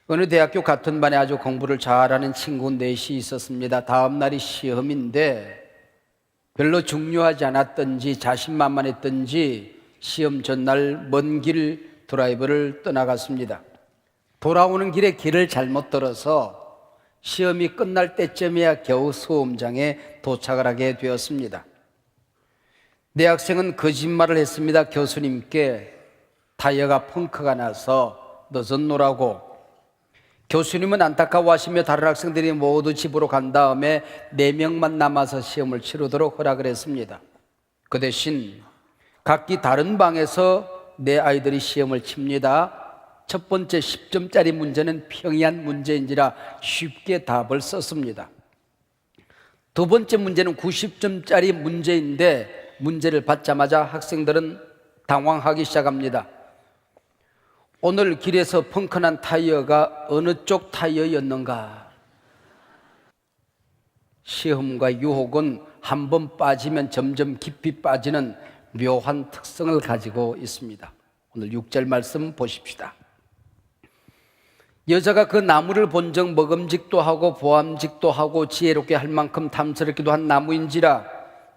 어느 대학교 같은 반에 아주 공부를 잘하는 친구 넷이 있었습니다. 다음 날이 시험인데 별로 중요하지 않았던지 자신만만했던지 시험 전날 먼 길 드라이브를 떠나갔습니다. 돌아오는 길에 길을 잘못 들어서 시험이 끝날 때쯤이야 겨우 수험장에 도착을 하게 되었습니다. 내 학생은 거짓말을 했습니다. 교수님께 타이어가 펑크가 나서 늦었노라고. 교수님은 안타까워하시며 다른 학생들이 모두 집으로 간 다음에 4명만 남아서 시험을 치르도록 허락을 했습니다. 그 대신 각기 다른 방에서 내 아이들이 시험을 칩니다. 첫 번째 10점짜리 문제는 평이한 문제인지라 쉽게 답을 썼습니다. 두 번째 문제는 90점짜리 문제인데 문제를 받자마자 학생들은 당황하기 시작합니다. 오늘 길에서 펑크난 타이어가 어느 쪽 타이어였는가? 시험과 유혹은 한번 빠지면 점점 깊이 빠지는 묘한 특성을 가지고 있습니다. 오늘 6절 말씀 보십시다. 여자가 그 나무를 본즉 먹음직도 하고 보암직도 하고 지혜롭게 할 만큼 탐스럽기도 한 나무인지라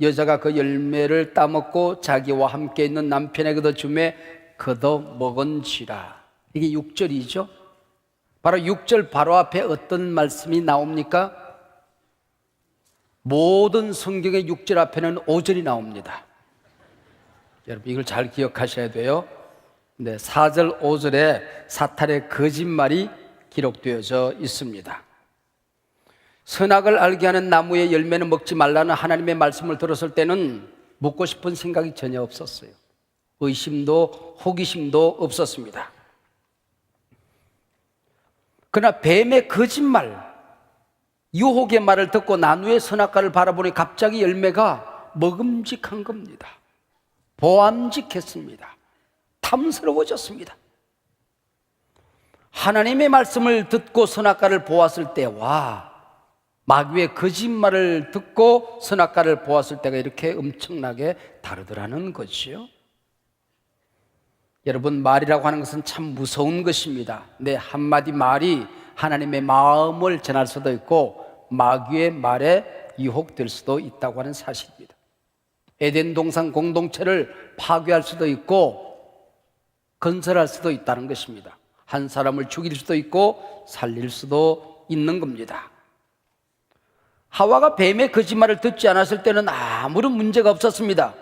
여자가 그 열매를 따먹고 자기와 함께 있는 남편에게도 주매 그도 먹은지라. 이게 6절이죠. 바로 6절 바로 앞에 어떤 말씀이 나옵니까? 모든 성경의 6절 앞에는 5절이 나옵니다. 여러분 이걸 잘 기억하셔야 돼요. 네, 4절 5절에 사탄의 거짓말이 기록되어져 있습니다. 선악을 알게 하는 나무의 열매는 먹지 말라는 하나님의 말씀을 들었을 때는 먹고 싶은 생각이 전혀 없었어요. 의심도 호기심도 없었습니다. 그러나 뱀의 거짓말, 유혹의 말을 듣고 나무의 선악과를 바라보니 갑자기 열매가 먹음직한 겁니다. 보암직했습니다. 탐스러워졌습니다. 하나님의 말씀을 듣고 선악과를 보았을 때와 마귀의 거짓말을 듣고 선악과를 보았을 때가 이렇게 엄청나게 다르더라는 것이요. 여러분, 말이라고 하는 것은 참 무서운 것입니다. 내 한마디 말이 하나님의 마음을 전할 수도 있고 마귀의 말에 유혹될 수도 있다고 하는 사실입니다. 에덴 동산 공동체를 파괴할 수도 있고 건설할 수도 있다는 것입니다. 한 사람을 죽일 수도 있고 살릴 수도 있는 겁니다. 하와가 뱀의 거짓말을 듣지 않았을 때는 아무런 문제가 없었습니다.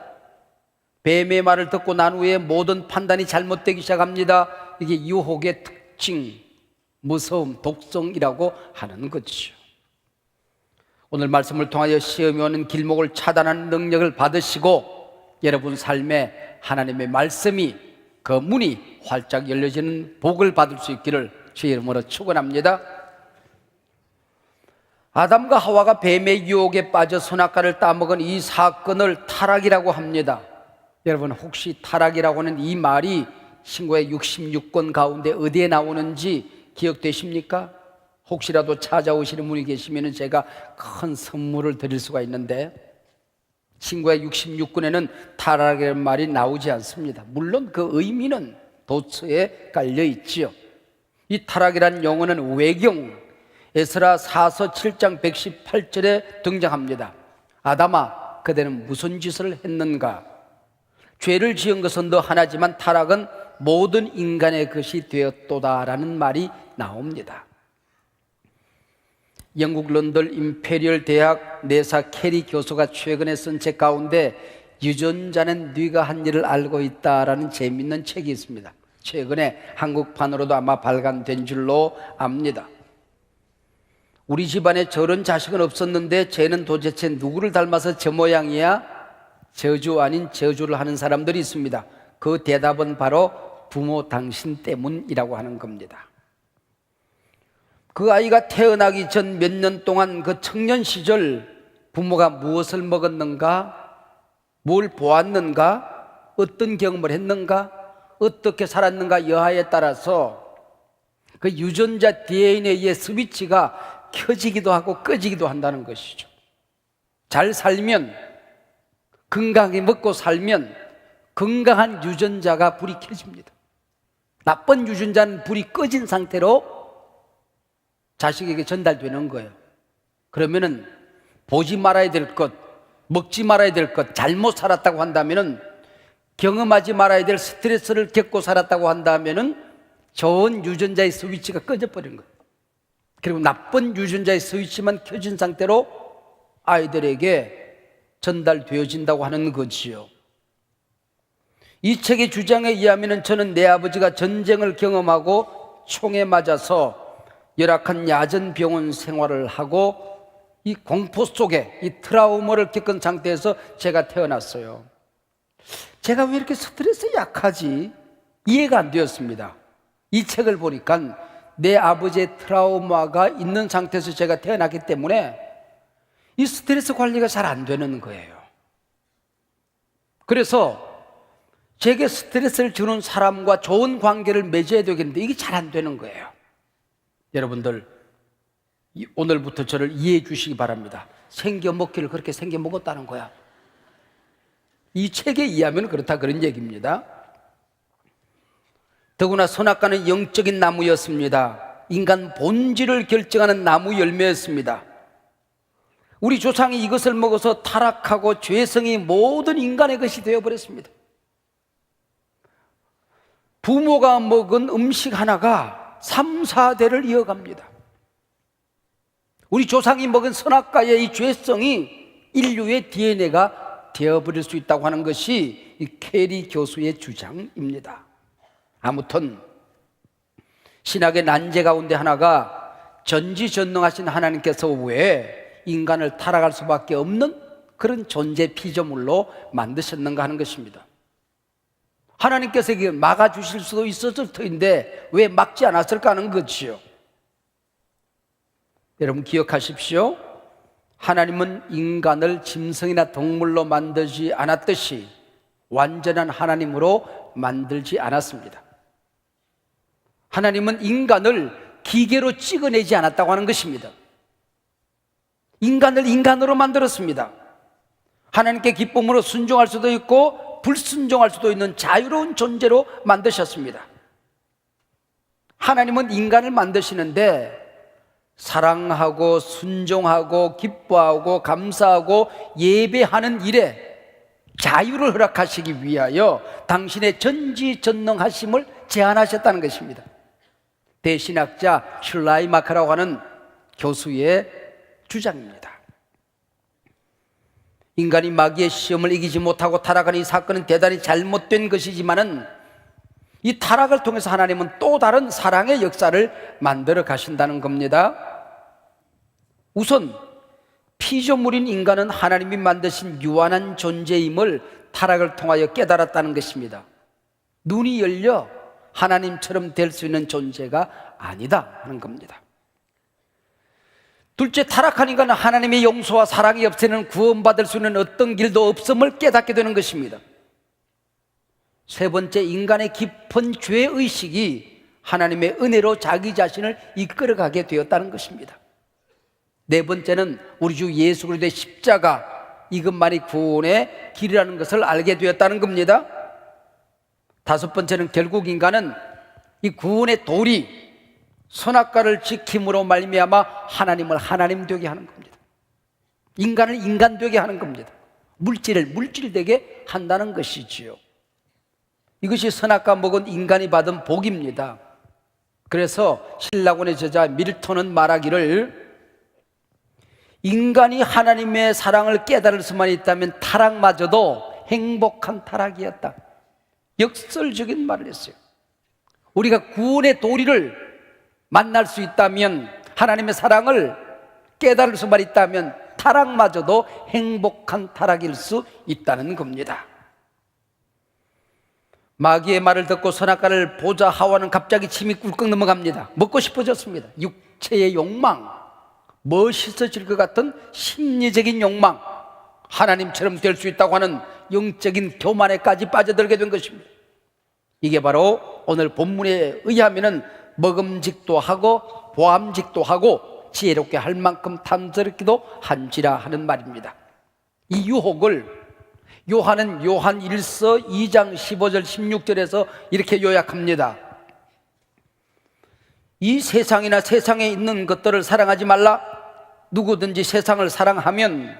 뱀의 말을 듣고 난 후에 모든 판단이 잘못되기 시작합니다. 이게 유혹의 특징, 무서움, 독성이라고 하는 것이죠. 오늘 말씀을 통하여 시험이 오는 길목을 차단하는 능력을 받으시고 여러분 삶에 하나님의 말씀이 그 문이 활짝 열려지는 복을 받을 수 있기를 주의 이름으로 축원합니다. 아담과 하와가 뱀의 유혹에 빠져 선악과를 따먹은 이 사건을 타락이라고 합니다. 여러분 혹시 타락이라고 하는 이 말이 신구의 66권 가운데 어디에 나오는지 기억되십니까? 혹시라도 찾아오시는 분이 계시면 제가 큰 선물을 드릴 수가 있는데 신구의 66권에는 타락이라는 말이 나오지 않습니다. 물론 그 의미는 도처에 깔려 있지요. 이 타락이라는 용어는 외경 에스라 4서 7장 118절에 등장합니다. 아담아 그대는 무슨 짓을 했는가? 죄를 지은 것은 너 하나지만 타락은 모든 인간의 것이 되었도다라는 말이 나옵니다. 영국 런던 임페리얼 대학 내사 캐리 교수가 최근에 쓴 책 가운데 유전자는 네가 한 일을 알고 있다라는 재미있는 책이 있습니다. 최근에 한국판으로도 아마 발간된 줄로 압니다. 우리 집안에 저런 자식은 없었는데 쟤는 도대체 누구를 닮아서 저 모양이야? 저주 아닌 저주를 하는 사람들이 있습니다. 그 대답은 바로 부모 당신 때문이라고 하는 겁니다. 그 아이가 태어나기 전 몇 년 동안 그 청년 시절 부모가 무엇을 먹었는가, 뭘 보았는가, 어떤 경험을 했는가, 어떻게 살았는가 여하에 따라서 그 유전자 DNA의 스위치가 켜지기도 하고 꺼지기도 한다는 것이죠. 잘 살면, 건강하게 먹고 살면 건강한 유전자가 불이 켜집니다. 나쁜 유전자는 불이 꺼진 상태로 자식에게 전달되는 거예요. 그러면은 보지 말아야 될 것, 먹지 말아야 될 것, 잘못 살았다고 한다면은, 경험하지 말아야 될 스트레스를 겪고 살았다고 한다면은 좋은 유전자의 스위치가 꺼져버린 거예요. 그리고 나쁜 유전자의 스위치만 켜진 상태로 아이들에게 전달되어진다고 하는 거지요. 이 책의 주장에 의하면 저는 내 아버지가 전쟁을 경험하고 총에 맞아서 열악한 야전병원 생활을 하고 이 공포 속에 이 트라우마를 겪은 상태에서 제가 태어났어요. 제가 왜 이렇게 스트레스에 약하지? 이해가 안 되었습니다. 이 책을 보니까 내 아버지의 트라우마가 있는 상태에서 제가 태어났기 때문에 이 스트레스 관리가 잘 안 되는 거예요. 그래서 제게 스트레스를 주는 사람과 좋은 관계를 맺어야 되겠는데 이게 잘 안 되는 거예요. 여러분들 오늘부터 저를 이해해 주시기 바랍니다. 생겨 먹기를 그렇게 생겨 먹었다는 거야. 이 책에 의하면 그렇다 그런 얘기입니다. 더구나 선악과는 영적인 나무였습니다. 인간 본질을 결정하는 나무 열매였습니다. 우리 조상이 이것을 먹어서 타락하고 죄성이 모든 인간의 것이 되어버렸습니다. 부모가 먹은 음식 하나가 3, 4대를 이어갑니다. 우리 조상이 먹은 선악과의 이 죄성이 인류의 DNA가 되어버릴 수 있다고 하는 것이 이 캐리 교수의 주장입니다. 아무튼 신학의 난제 가운데 하나가 전지전능하신 하나님께서 왜 인간을 타락할 수밖에 없는 그런 존재 피조물로 만드셨는가 하는 것입니다. 하나님께서 이게 막아주실 수도 있었을 터인데 왜 막지 않았을까 하는 거지요. 여러분 기억하십시오. 하나님은 인간을 짐승이나 동물로 만들지 않았듯이 완전한 하나님으로 만들지 않았습니다. 하나님은 인간을 기계로 찍어내지 않았다고 하는 것입니다. 인간을 인간으로 만들었습니다. 하나님께 기쁨으로 순종할 수도 있고 불순종할 수도 있는 자유로운 존재로 만드셨습니다. 하나님은 인간을 만드시는데 사랑하고 순종하고 기뻐하고 감사하고 예배하는 일에 자유를 허락하시기 위하여 당신의 전지전능하심을 제한하셨다는 것입니다. 대신학자 슐라이마커라고 하는 교수의 주장입니다. 인간이 마귀의 시험을 이기지 못하고 타락한 이 사건은 대단히 잘못된 것이지만은 이 타락을 통해서 하나님은 또 다른 사랑의 역사를 만들어 가신다는 겁니다. 우선 피조물인 인간은 하나님이 만드신 유한한 존재임을 타락을 통하여 깨달았다는 것입니다. 눈이 열려 하나님처럼 될 수 있는 존재가 아니다 하는 겁니다. 둘째, 타락한 인간은 하나님의 용서와 사랑이 없이는 구원받을 수 있는 어떤 길도 없음을 깨닫게 되는 것입니다. 세 번째, 인간의 깊은 죄의식이 하나님의 은혜로 자기 자신을 이끌어가게 되었다는 것입니다. 네 번째는 우리 주 예수 그리스도의 십자가, 이것만이 구원의 길이라는 것을 알게 되었다는 겁니다. 다섯 번째는 결국 인간은 이 구원의 도리, 선악과를 지킴으로 말미암아 하나님을 하나님 되게 하는 겁니다. 인간을 인간 되게 하는 겁니다. 물질을 물질 되게 한다는 것이지요. 이것이 선악과 먹은 인간이 받은 복입니다. 그래서 신라곤의 저자 밀턴은 말하기를 인간이 하나님의 사랑을 깨달을 수만 있다면 타락마저도 행복한 타락이었다. 역설적인 말을 했어요. 우리가 구원의 도리를 만날 수 있다면, 하나님의 사랑을 깨달을 수만 있다면 타락마저도 행복한 타락일 수 있다는 겁니다. 마귀의 말을 듣고 선악과를 보자 하와는 갑자기 침이 꿀꺽 넘어갑니다. 먹고 싶어졌습니다. 육체의 욕망, 멋있어질 것 같은 심리적인 욕망, 하나님처럼 될 수 있다고 하는 영적인 교만에까지 빠져들게 된 것입니다. 이게 바로 오늘 본문에 의하면은 먹음직도 하고 보암직도 하고 지혜롭게 할 만큼 탐스럽기도 한지라 하는 말입니다. 이 유혹을 요한은 요한 1서 2장 15절 16절에서 이렇게 요약합니다. 이 세상이나 세상에 있는 것들을 사랑하지 말라. 누구든지 세상을 사랑하면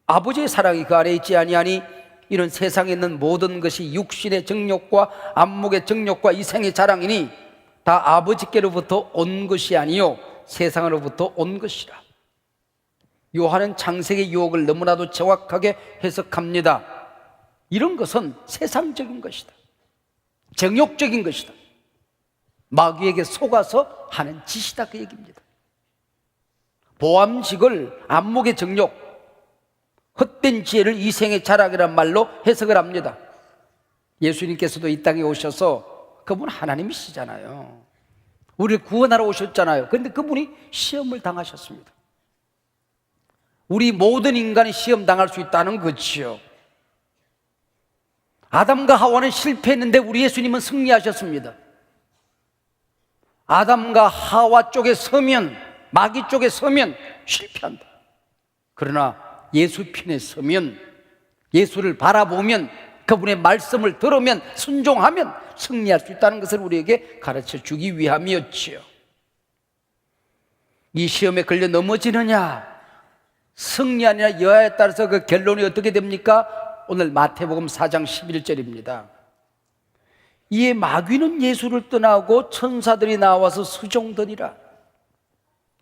아버지의 사랑이 그 아래에 있지 아니하니 이런 세상에 있는 모든 것이 육신의 정욕과 안목의 정욕과 이생의 자랑이니 다 아버지께로부터 온 것이 아니요 세상으로부터 온 것이라. 요한은 창세기 유혹을 너무나도 정확하게 해석합니다. 이런 것은 세상적인 것이다, 정욕적인 것이다, 마귀에게 속아서 하는 짓이다, 그 얘기입니다. 보암직을 안목의 정욕, 헛된 지혜를 이생의 자랑이란 말로 해석을 합니다. 예수님께서도 이 땅에 오셔서 그분 하나님이시잖아요. 우리를 구원하러 오셨잖아요. 그런데 그분이 시험을 당하셨습니다. 우리 모든 인간이 시험 당할 수 있다는 거지요. 아담과 하와는 실패했는데 우리 예수님은 승리하셨습니다. 아담과 하와 쪽에 서면, 마귀 쪽에 서면 실패한다. 그러나 예수 편에 서면, 예수를 바라보면, 그분의 말씀을 들으면, 순종하면 승리할 수 있다는 것을 우리에게 가르쳐 주기 위함이었지요. 이 시험에 걸려 넘어지느냐 승리하느냐 여하에 따라서 그 결론이 어떻게 됩니까? 오늘 마태복음 4장 11절입니다. 이에 마귀는 예수를 떠나고 천사들이 나와서 수종더니라.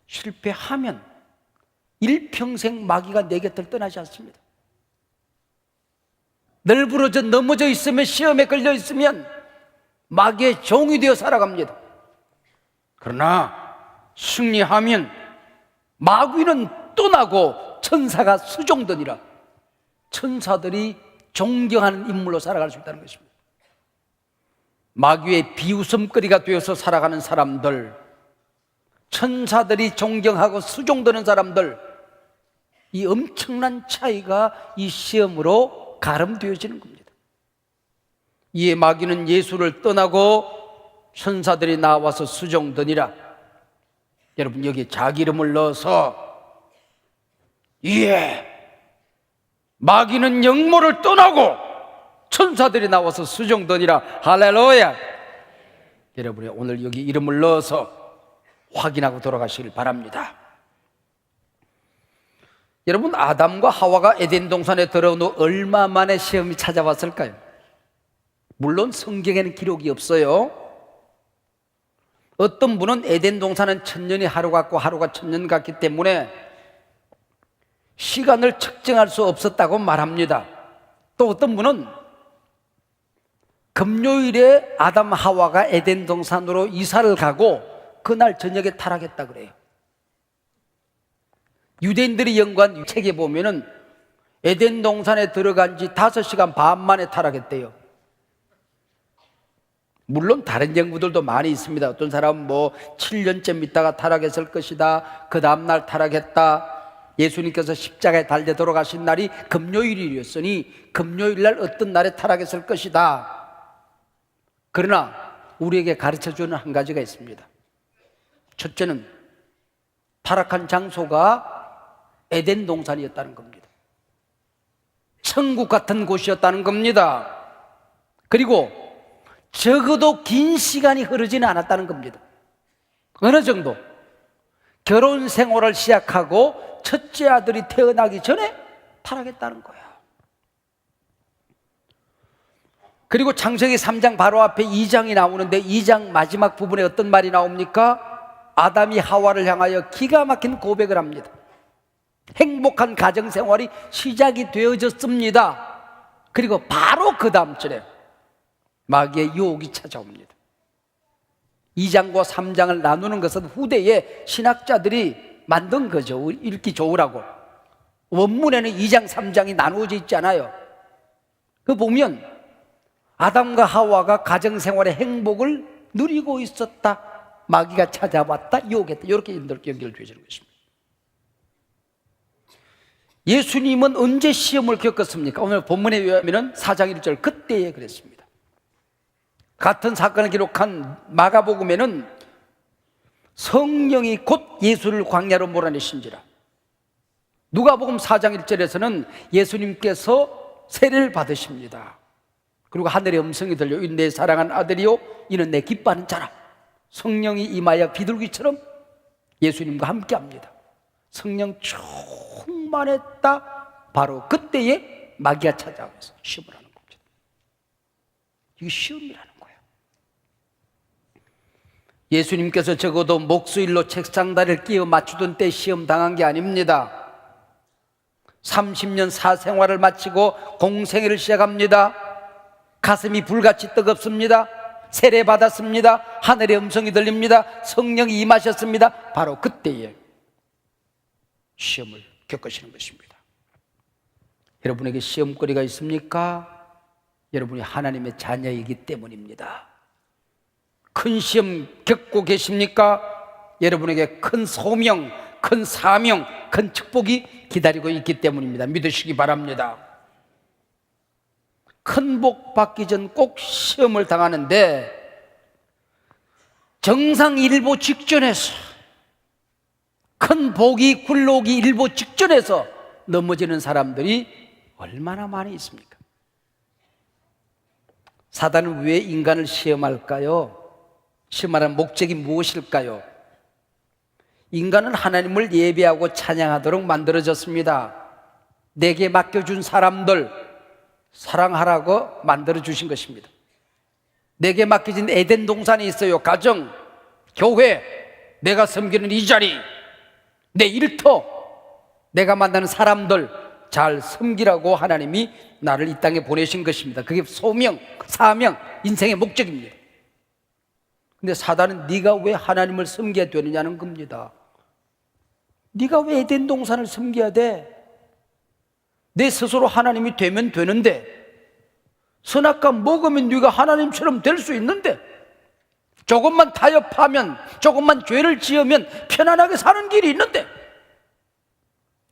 실패하면 일평생 마귀가 내 곁을 떠나지 않습니다. 널브러져 넘어져 있으면, 시험에 걸려 있으면 마귀의 종이 되어 살아갑니다. 그러나 승리하면 마귀는 떠나고 천사가 수종더니라. 천사들이 존경하는 인물로 살아갈 수 있다는 것입니다. 마귀의 비웃음거리가 되어서 살아가는 사람들, 천사들이 존경하고 수종드는 사람들, 이 엄청난 차이가 이 시험으로 가름되어지는 겁니다. 이에 마귀는 예수를 떠나고 천사들이 나와서 수종드니라. 여러분, 여기에 자기 이름을 넣어서, 예, 마귀는 영모를 떠나고 천사들이 나와서 수종드니라. 할렐루야. 여러분이 오늘 여기 이름을 넣어서 확인하고 돌아가시길 바랍니다. 여러분, 아담과 하와가 에덴 동산에 들어온 후 얼마 만에 시험이 찾아왔을까요? 물론 성경에는 기록이 없어요. 어떤 분은 에덴 동산은 1000년이 하루 같고 하루가 1000년 같기 때문에 시간을 측정할 수 없었다고 말합니다. 또 어떤 분은 금요일에 아담 하와가 에덴 동산으로 이사를 가고 그날 저녁에 타락했다 그래요. 유대인들이 연구한 책에 보면은 에덴 동산에 들어간 지 5시간 반 만에 타락했대요. 물론 다른 연구들도 많이 있습니다. 어떤 사람은 7년쯤 있다가 타락했을 것이다, 그 다음날 타락했다, 예수님께서 십자가에 달려 돌아가신 날이 금요일이었으니 금요일날 어떤 날에 타락했을 것이다. 그러나 우리에게 가르쳐주는 한 가지가 있습니다. 첫째는 타락한 장소가 에덴 동산이었다는 겁니다. 천국 같은 곳이었다는 겁니다. 그리고 적어도 긴 시간이 흐르지는 않았다는 겁니다. 어느 정도? 결혼 생활을 시작하고 첫째 아들이 태어나기 전에 타락했다는 거예요. 그리고 창세기 3장 바로 앞에 2장이 나오는데 2장 마지막 부분에 어떤 말이 나옵니까? 아담이 하와를 향하여 기가 막힌 고백을 합니다. 행복한 가정생활이 시작이 되어졌습니다. 그리고 바로 그 다음 절에 마귀의 유혹이 찾아옵니다. 2장과 3장을 나누는 것은 후대에 신학자들이 만든 거죠. 읽기 좋으라고. 원문에는 2장, 3장이 나누어져 있잖아요. 그 보면 아담과 하와가 가정생활의 행복을 누리고 있었다, 마귀가 찾아왔다, 유혹했다, 이렇게 연결되어지는 것입니다. 예수님은 언제 시험을 겪었습니까? 오늘 본문에 의하면 4장 1절 그때에 그랬습니다. 같은 사건을 기록한 마가복음에는 성령이 곧 예수를 광야로 몰아내신지라. 누가복음 4장 1절에서는 예수님께서 세례를 받으십니다. 그리고 하늘의 음성이 들려, 내 사랑한 아들이요 이는 내 기뻐하는 자라. 성령이 임하여 비둘기처럼 예수님과 함께합니다. 성령 충만했다. 바로 그때에 마귀가 찾아와서 시험을 하는 겁니다. 이게 시험이라는 거예요. 예수님께서 적어도 목수일로 책상다리를 끼워 맞추던 때 시험 당한 게 아닙니다. 30년 사생활을 마치고 공생애를 시작합니다. 가슴이 불같이 뜨겁습니다. 세례 받았습니다. 하늘의 음성이 들립니다. 성령이 임하셨습니다. 바로 그때에 시험을 겪으시는 것입니다. 여러분에게 시험거리가 있습니까? 여러분이 하나님의 자녀이기 때문입니다. 큰 시험 겪고 계십니까? 여러분에게 큰 소명, 큰 사명, 큰 축복이 기다리고 있기 때문입니다. 믿으시기 바랍니다. 큰 복 받기 전 꼭 시험을 당하는데 정상일보 직전에서, 큰 복이 굴러오기 일보 직전에서 넘어지는 사람들이 얼마나 많이 있습니까? 사단은 왜 인간을 시험할까요? 시험하는 목적이 무엇일까요? 인간은 하나님을 예배하고 찬양하도록 만들어졌습니다. 내게 맡겨준 사람들 사랑하라고 만들어주신 것입니다. 내게 맡겨진 에덴 동산이 있어요. 가정, 교회, 내가 섬기는 이 자리, 내 일터, 내가 만나는 사람들 잘 섬기라고 하나님이 나를 이 땅에 보내신 것입니다. 그게 소명, 사명, 인생의 목적입니다. 근데 사단은 네가 왜 하나님을 섬겨야 되느냐는 겁니다. 네가 왜 에덴 동산을 섬겨야 돼? 내 스스로 하나님이 되면 되는데, 선악과 먹으면 네가 하나님처럼 될 수 있는데, 조금만 타협하면, 조금만 죄를 지으면 편안하게 사는 길이 있는데,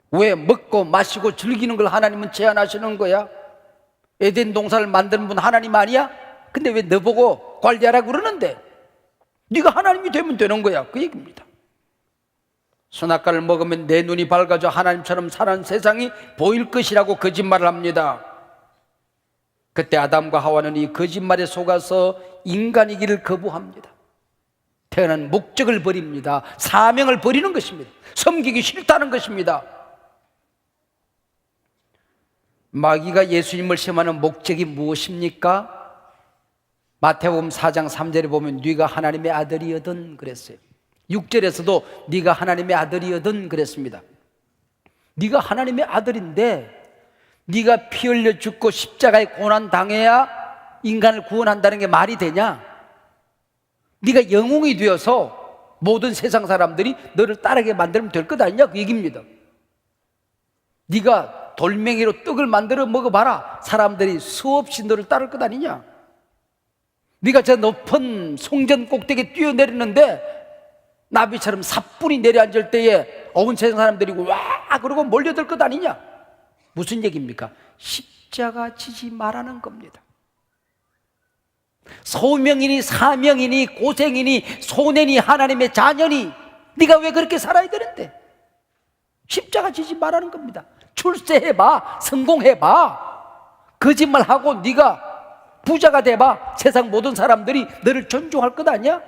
왜 먹고 마시고 즐기는 걸 하나님은 제한하시는 거야? 에덴 동산을 만드는 분 하나님 아니야? 근데 왜 너 보고 관리하라고 그러는데? 네가 하나님이 되면 되는 거야. 그 얘기입니다. 선악과를 먹으면 내 눈이 밝아져 하나님처럼 사는 세상이 보일 것이라고 거짓말을 합니다. 그때 아담과 하와는 이 거짓말에 속아서 인간이기를 거부합니다. 태어난 목적을 버립니다. 사명을 버리는 것입니다. 섬기기 싫다는 것입니다. 마귀가 예수님을 시험하는 목적이 무엇입니까? 마태복음 4장 3절에 보면 네가 하나님의 아들이거든 그랬어요. 6절에서도 네가 하나님의 아들이거든 그랬습니다. 네가 하나님의 아들인데 네가 피 흘려 죽고 십자가에 고난 당해야 인간을 구원한다는 게 말이 되냐? 네가 영웅이 되어서 모든 세상 사람들이 너를 따르게 만들면 될 것 아니냐? 그 얘기입니다. 네가 돌멩이로 떡을 만들어 먹어봐라. 사람들이 수없이 너를 따를 것 아니냐? 네가 저 높은 송전 꼭대기에 뛰어내리는데 나비처럼 사뿐히 내려앉을 때에 온 세상 사람들이 와 그러고 몰려들 것 아니냐? 무슨 얘기입니까? 십자가 지지 말라는 겁니다. 소명이니 사명이니 고생이니 소년이 하나님의 자녀니 네가 왜 그렇게 살아야 되는데? 십자가 지지 말라는 겁니다. 출세해봐, 성공해봐, 거짓말하고 네가 부자가 돼봐, 세상 모든 사람들이 너를 존중할 것 아니야?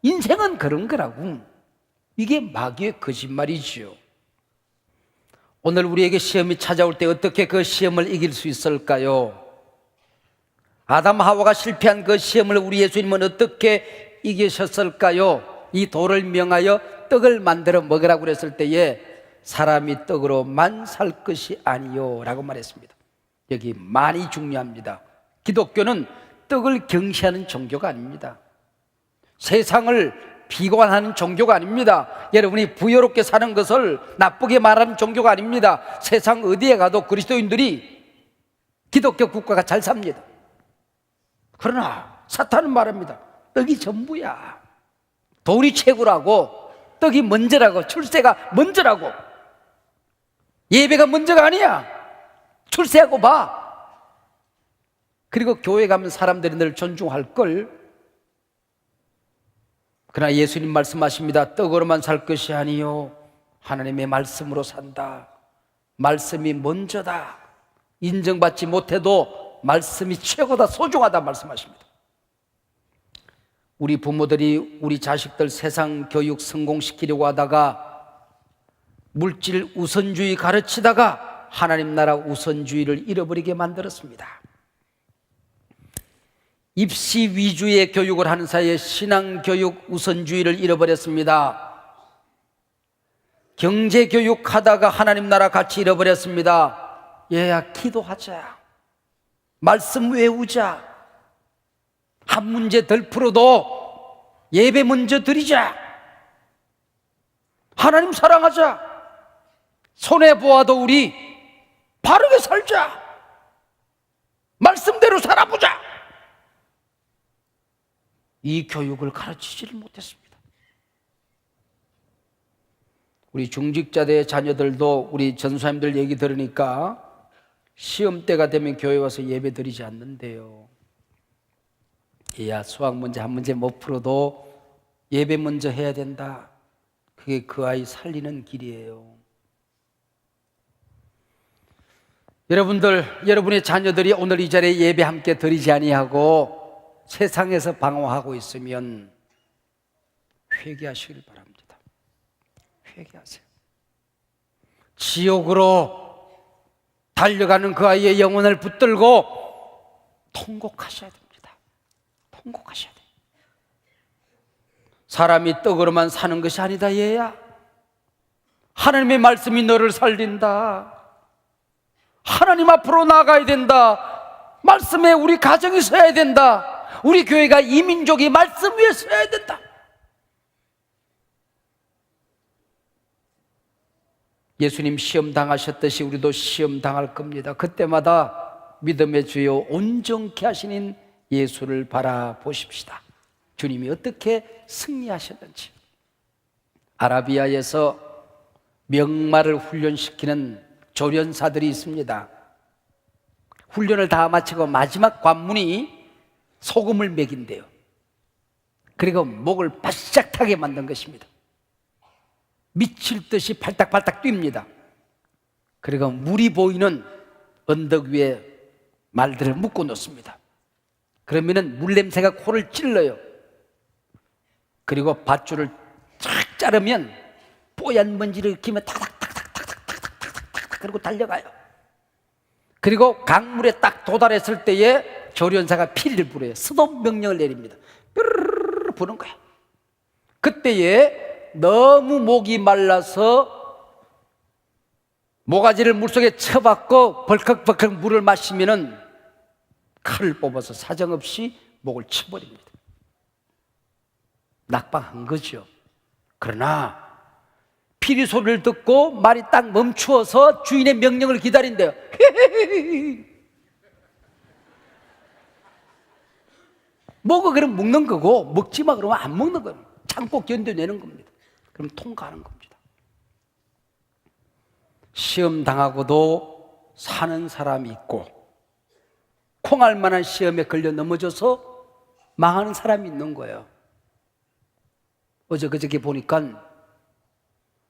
인생은 그런 거라고. 이게 마귀의 거짓말이지요. 오늘 우리에게 시험이 찾아올 때 어떻게 그 시험을 이길 수 있을까요? 아담 하와가 실패한 그 시험을 우리 예수님은 어떻게 이기셨을까요? 이 돌을 명하여 떡을 만들어 먹으라고 그랬을 때에 사람이 떡으로만 살 것이 아니요 라고 말했습니다. 여기 많이 중요합니다. 기독교는 떡을 경시하는 종교가 아닙니다. 세상을 비관하는 종교가 아닙니다. 여러분이 부여롭게 사는 것을 나쁘게 말하는 종교가 아닙니다. 세상 어디에 가도 그리스도인들이 기독교 국가가 잘 삽니다. 그러나 사탄은 말합니다. 떡이 전부야. 돈이 최고라고, 떡이 먼저라고, 출세가 먼저라고. 예배가 먼저가 아니야. 출세하고 봐. 그리고 교회 가면 사람들이 늘 존중할 걸. 그러나 예수님 말씀하십니다. 떡으로만 살 것이 아니요 하나님의 말씀으로 산다. 말씀이 먼저다. 인정받지 못해도 말씀이 최고다, 소중하다 말씀하십니다. 우리 부모들이 우리 자식들 세상 교육 성공시키려고 하다가 물질 우선주의 가르치다가 하나님 나라 우선주의를 잃어버리게 만들었습니다. 입시 위주의 교육을 하는 사이에 신앙교육 우선주의를 잃어버렸습니다. 경제교육 하다가 하나님 나라 같이 잃어버렸습니다. 얘야, 기도하자. 말씀 외우자. 한 문제 덜 풀어도 예배 먼저 드리자. 하나님 사랑하자. 손해보아도 우리 바르게 살자. 말씀대로 살아보자. 이 교육을 가르치지를 못했습니다. 우리 중직자들의 자녀들도 우리 전수사님들 얘기 들으니까 시험 때가 되면 교회 와서 예배 드리지 않는데요. 얘야, 수학 문제 한 문제 못 풀어도 예배 먼저 해야 된다. 그게 그 아이 살리는 길이에요. 여러분들, 여러분의 자녀들이 오늘 이 자리에 예배 함께 드리지 아니하고 세상에서 방황하고 있으면 회개하시길 바랍니다. 회개하세요. 지옥으로 달려가는 그 아이의 영혼을 붙들고 통곡하셔야 됩니다. 통곡하셔야 돼요. 사람이 떡으로만 사는 것이 아니다, 얘야. 하나님의 말씀이 너를 살린다. 하나님 앞으로 나가야 된다. 말씀에 우리 가정이 서야 된다. 우리 교회가 이 민족이 말씀 위에 서야 된다. 예수님 시험 당하셨듯이 우리도 시험 당할 겁니다. 그때마다 믿음의 주여 온전케 하시는 예수를 바라보십시다. 주님이 어떻게 승리하셨는지. 아라비아에서 명마를 훈련시키는 조련사들이 있습니다. 훈련을 다 마치고 마지막 관문이 소금을 먹인대요. 그리고 목을 바싹 타게 만든 것입니다. 미칠 듯이 팔딱팔딱 뜁니다. 그리고 물이 보이는 언덕 위에 말들을 묶어 놓습니다. 그러면은 물 냄새가 코를 찔러요. 그리고 밧줄을 쫙 자르면 뽀얀 먼지를 기면 타닥타닥타닥타닥타닥 그리고 달려가요. 그리고 강물에 딱 도달했을 때에 조련사가 피리를 부려요. 스톱 명령을 내립니다. 뾰르르르 부는 거야. 그때에 너무 목이 말라서 모가지를 물속에 쳐박고 벌컥벌컥 물을 마시면은 칼을 뽑아서 사정없이 목을 쳐버립니다. 낙방한 거죠. 그러나 피리 소리를 듣고 말이 딱 멈추어서 주인의 명령을 기다린대요. 먹어 그러면 먹는 거고 먹지 마 그러면 안 먹는 거예요. 참고 견뎌내는 겁니다. 그럼 통과하는 겁니다. 시험 당하고도 사는 사람이 있고 콩알 만한 시험에 걸려 넘어져서 망하는 사람이 있는 거예요. 어제 그저께 보니까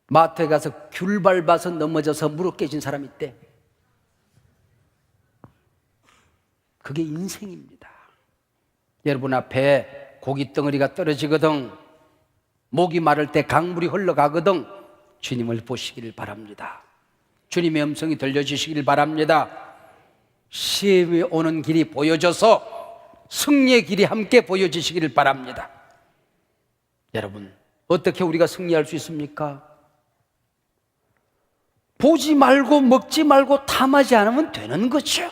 마트에 가서 귤 밟아서 넘어져서 무릎 깨진 사람이 있대. 그게 인생입니다. 여러분 앞에 고기 덩어리가 떨어지거든, 목이 마를 때 강물이 흘러가거든 주님을 보시기를 바랍니다. 주님의 음성이 들려주시기를 바랍니다. 시험이 오는 길이 보여져서 승리의 길이 함께 보여주시기를 바랍니다. 여러분, 어떻게 우리가 승리할 수 있습니까? 보지 말고 먹지 말고 탐하지 않으면 되는 거죠.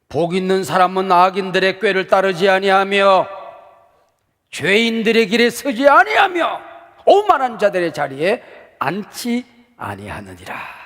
복 있는 사람은 악인들의 꾀를 따르지 아니하며 죄인들의 길에 서지 아니하며 오만한 자들의 자리에 앉지 아니하느니라.